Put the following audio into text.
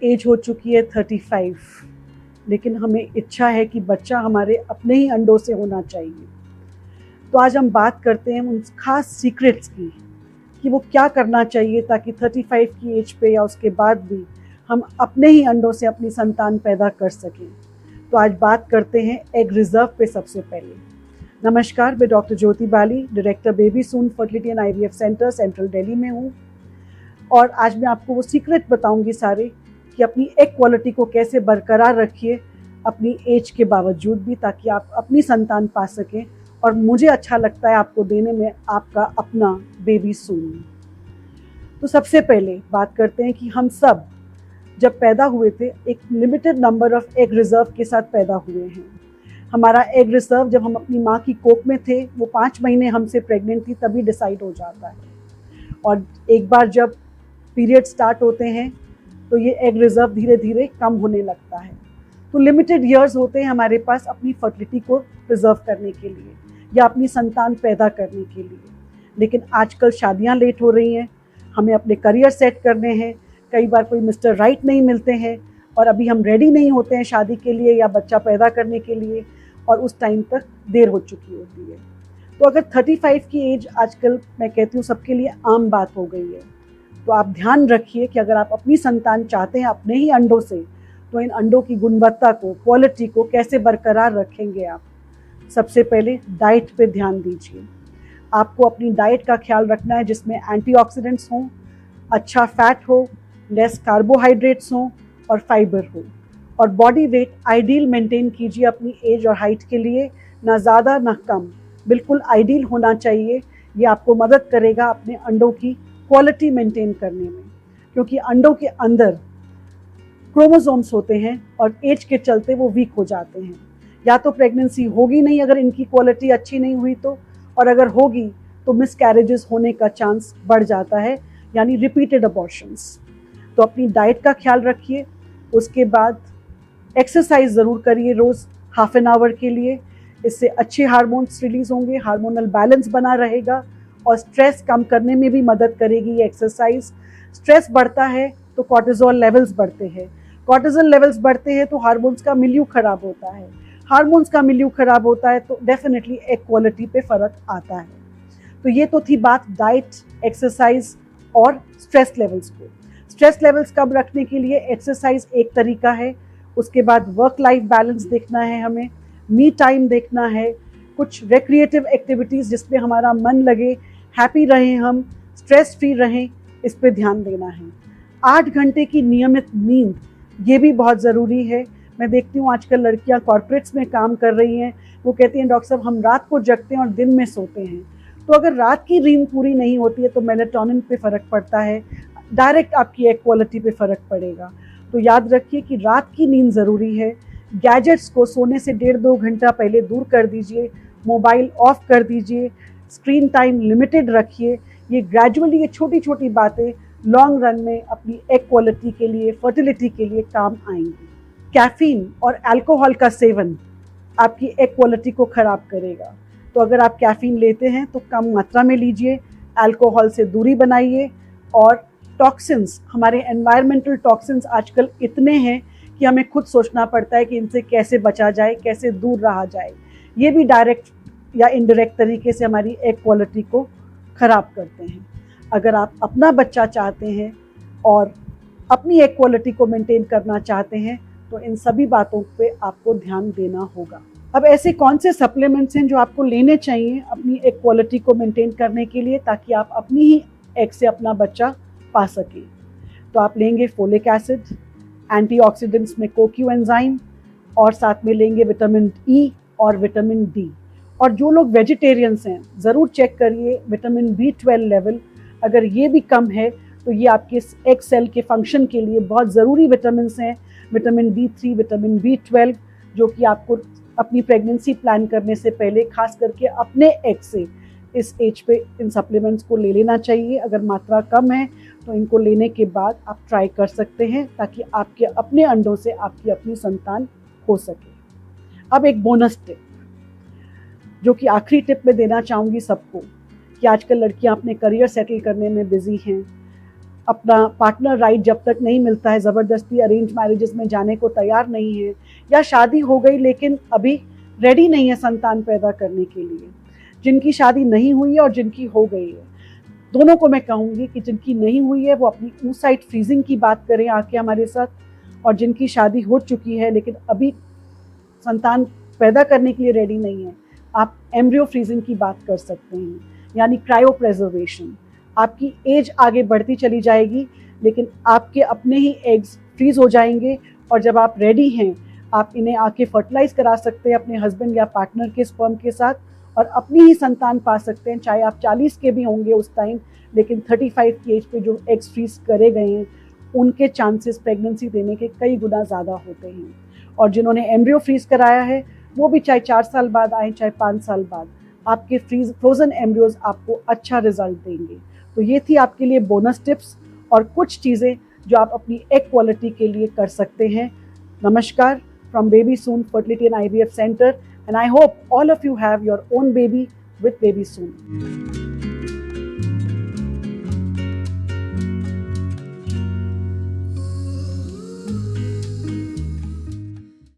As हो चुकी है 35, लेकिन हमें इच्छा है कि बच्चा हमारे अपने ही अंडों से होना चाहिए। तो आज हम बात करते हैं उन खास सीक्रेट्स की कि वो क्या करना चाहिए ताकि 35 की एज पे या उसके बाद भी हम अपने ही अंडों से अपनी संतान पैदा कर सकें। तो आज बात करते हैं एग रिजर्व पे। सबसे पहले नमस्कार, मैं doctor Jyoti Bali, director baby soon fertility and IVF centre central Delhi में हूँ। और आज मैं आपको वो सीक्रेट बताऊंगी सारे कि अपनी एग क्वालिटी को कैसे बरकरार रखिए अपनी एज के बावजूद भी, ताकि आप अपनी संतान पा सकें और मुझे अच्छा लगता है आपको देने में आपका अपना बेबी सून। तो सबसे पहले बात करते हैं कि हम सब जब पैदा हुए थे एक limited number of egg reserve के साथ पैदा हुए हैं। हमारा एग रिजर्व जब हम अपनी माँ की कोख में थे, वो 5 महीने हमसे प्रेग्नेंट थी, तभी डिसाइड हो जाता है। और एक बार जब पीरियड स्टार्ट होते हैं तो ये एग रिजर्व धीरे धीरे कम होने लगता है। तो लिमिटेड ईयर्स होते हैं हमारे पास अपनी फर्टिलिटी को प्रिजर्व करने के लिए या अपनी संतान पैदा करने के लिए। लेकिन आजकल शादियां लेट हो रही हैं, हमें अपने करियर सेट करने हैं, कई बार कोई मिस्टर राइट नहीं मिलते हैं और अभी हम रेडी नहीं होते हैं शादी के लिए या बच्चा पैदा करने के लिए, और उस टाइम तक देर हो चुकी होती है। तो अगर 35 की एज आजकल मैं कहती हूँ सबके लिए आम बात हो गई है, तो आप ध्यान रखिए कि अगर आप अपनी संतान चाहते हैं अपने ही अंडों से, तो इन अंडों की गुणवत्ता को, क्वालिटी को कैसे बरकरार रखेंगे आप। सबसे पहले डाइट पे ध्यान दीजिए। आपको अपनी डाइट का ख्याल रखना है जिसमें एंटीऑक्सीडेंट्स हों, अच्छा फैट हो, लेस कार्बोहाइड्रेट्स हों और फाइबर हो। और बॉडी वेट आइडियल मेंटेन कीजिए अपनी एज और हाइट के लिए, ना ज़्यादा ना कम, बिल्कुल आइडियल होना चाहिए। ये आपको मदद करेगा अपने अंडों की क्वालिटी मेंटेन करने में, क्योंकि अंडों के अंदर क्रोमोसोम्स होते हैं और एज के चलते वो वीक हो जाते हैं। या तो प्रेगनेंसी होगी नहीं अगर इनकी क्वालिटी अच्छी नहीं हुई तो, और अगर होगी तो मिसकैरेजेस होने का चांस बढ़ जाता है, यानी रिपीटेड अबॉर्शंस। तो अपनी डाइट का ख्याल रखिए। उसके बाद एक्सरसाइज ज़रूर करिए रोज़ हाफ एन आवर के लिए। इससे अच्छे हार्मोन्स रिलीज़ होंगे, हार्मोनल बैलेंस बना रहेगा और स्ट्रेस कम करने में भी मदद करेगी ये एक्सरसाइज। स्ट्रेस बढ़ता है तो कॉर्टिसोल लेवल्स बढ़ते हैं, कॉर्टिसोल लेवल्स बढ़ते हैं तो हार्मोन्स का मिल्यू खराब होता है, हार्मोन्स का मिल्यू खराब होता है तो डेफिनेटली एग क्वालिटी पे फ़र्क आता है। तो ये तो थी बात डाइट, एक्सरसाइज और स्ट्रेस लेवल्स को। स्ट्रेस लेवल्स कम रखने के लिए एक्सरसाइज एक तरीका है। उसके बाद वर्क लाइफ बैलेंस देखना है हमें, मी टाइम देखना है, कुछ रिक्रिएटिव एक्टिविटीज़ जिसमें हमारा मन लगे, हैप्पी रहें हम, स्ट्रेस फ्री रहें, इस पे ध्यान देना है। 8 घंटे की नियमित नींद ये भी बहुत ज़रूरी है। मैं देखती हूँ आजकल लड़कियाँ कॉर्पोरेट्स में काम कर रही हैं, वो कहती हैं डॉक्टर साहब हम रात को जगते हैं और दिन में सोते हैं। तो अगर रात की नींद पूरी नहीं होती है तो मेलेटोनिन पे फ़र्क पड़ता है, डायरेक्ट आपकी एग क्वालिटी पे फ़र्क पड़ेगा। तो याद रखिए कि रात की नींद ज़रूरी है। गैजेट्स को सोने से 1.5-2 घंटा पहले दूर कर दीजिए, मोबाइल ऑफ कर दीजिए, स्क्रीन टाइम लिमिटेड रखिए। ये ग्रेजुअली ये छोटी छोटी बातें लॉन्ग रन में अपनी एग क्वालिटी के लिए, फर्टिलिटी के लिए काम आएंगी। कैफीन और अल्कोहल का सेवन आपकी एग क्वालिटी को ख़राब करेगा। तो अगर आप कैफीन लेते हैं तो कम मात्रा में लीजिए, अल्कोहल से दूरी बनाइए। और टॉक्सिन्स, हमारे एनवायरमेंटल टॉक्सिन्स आजकल इतने हैं कि हमें खुद सोचना पड़ता है कि इनसे कैसे बचा जाए, कैसे दूर रहा जाए। ये भी डायरेक्ट या इनडायरेक्ट तरीके से हमारी एग क्वालिटी को ख़राब करते हैं। अगर आप अपना बच्चा चाहते हैं और अपनी एग क्वालिटी को मेंटेन करना चाहते हैं तो इन सभी बातों पे आपको ध्यान देना होगा। अब ऐसे कौन से सप्लीमेंट्स हैं जो आपको लेने चाहिए अपनी एग क्वालिटी को मेंटेन करने के लिए, ताकि आप अपनी ही एग से अपना बच्चा पा सकें। तो आप लेंगे फोलिक एसिड, एंटीऑक्सीडेंट्स में कोक्यू एंजाइम, और साथ में लेंगे विटामिन ई और विटामिन डी। और जो लोग वेजिटेरियंस हैं ज़रूर चेक करिए विटामिन B12 लेवल, अगर ये भी कम है तो ये आपके एग सेल के फंक्शन के लिए बहुत ज़रूरी विटामिन हैं। विटामिन D3, विटामिन B12, जो कि आपको अपनी प्रेगनेंसी प्लान करने से पहले खास करके अपने एग से इस एज पे इन सप्लीमेंट्स को ले लेना चाहिए। अगर मात्रा कम है तो इनको लेने के बाद आप ट्राई कर सकते हैं ताकि आपके अपने अंडों से आपकी अपनी संतान हो सके। अब एक बोनस टिप जो कि आखिरी टिप में देना चाहूँगी सबको, कि आजकल लड़कियाँ अपने करियर सेटल करने में बिजी हैं, अपना पार्टनर राइट जब तक नहीं मिलता है, ज़बरदस्ती अरेंज मैरिजेस में जाने को तैयार नहीं है, या शादी हो गई लेकिन अभी रेडी नहीं है संतान पैदा करने के लिए। जिनकी शादी नहीं हुई है और जिनकी हो गई है, दोनों को मैं कहूँगी कि जिनकी नहीं हुई है वो अपनी oocyte फ्रीजिंग की बात करें आके हमारे साथ, और जिनकी शादी हो चुकी है लेकिन अभी संतान पैदा करने के लिए रेडी नहीं है, आप एम्ब्रियो फ्रीजिंग की बात कर सकते हैं, यानी क्रायो प्रेजर्वेशन। आपकी एज आगे बढ़ती चली जाएगी लेकिन आपके अपने ही एग्स फ्रीज हो जाएंगे, और जब आप रेडी हैं आप इन्हें आके फर्टिलाइज करा सकते हैं अपने हस्बैंड या पार्टनर के स्पर्म के साथ, और अपनी ही संतान पा सकते हैं, चाहे आप 40 के भी होंगे उस टाइम, लेकिन 35 की एज पे जो एग्स फ्रीज करे गए हैं उनके चांसेस प्रेगनेंसी देने के कई गुना ज़्यादा होते हैं। और जिन्होंने एम्ब्रियो फ्रीज कराया है वो भी चाहे 4 साल बाद आए चाहे 5 साल बाद, आपके फ्रोजन एम्ब्रियोज आपको अच्छा रिजल्ट देंगे। तो ये थी आपके लिए बोनस टिप्स और कुछ चीज़ें जो आप अपनी एग क्वालिटी के लिए कर सकते हैं। नमस्कार from Baby Soon Fertility and IVF Center, and I hope all of you have your own baby with Baby Soon.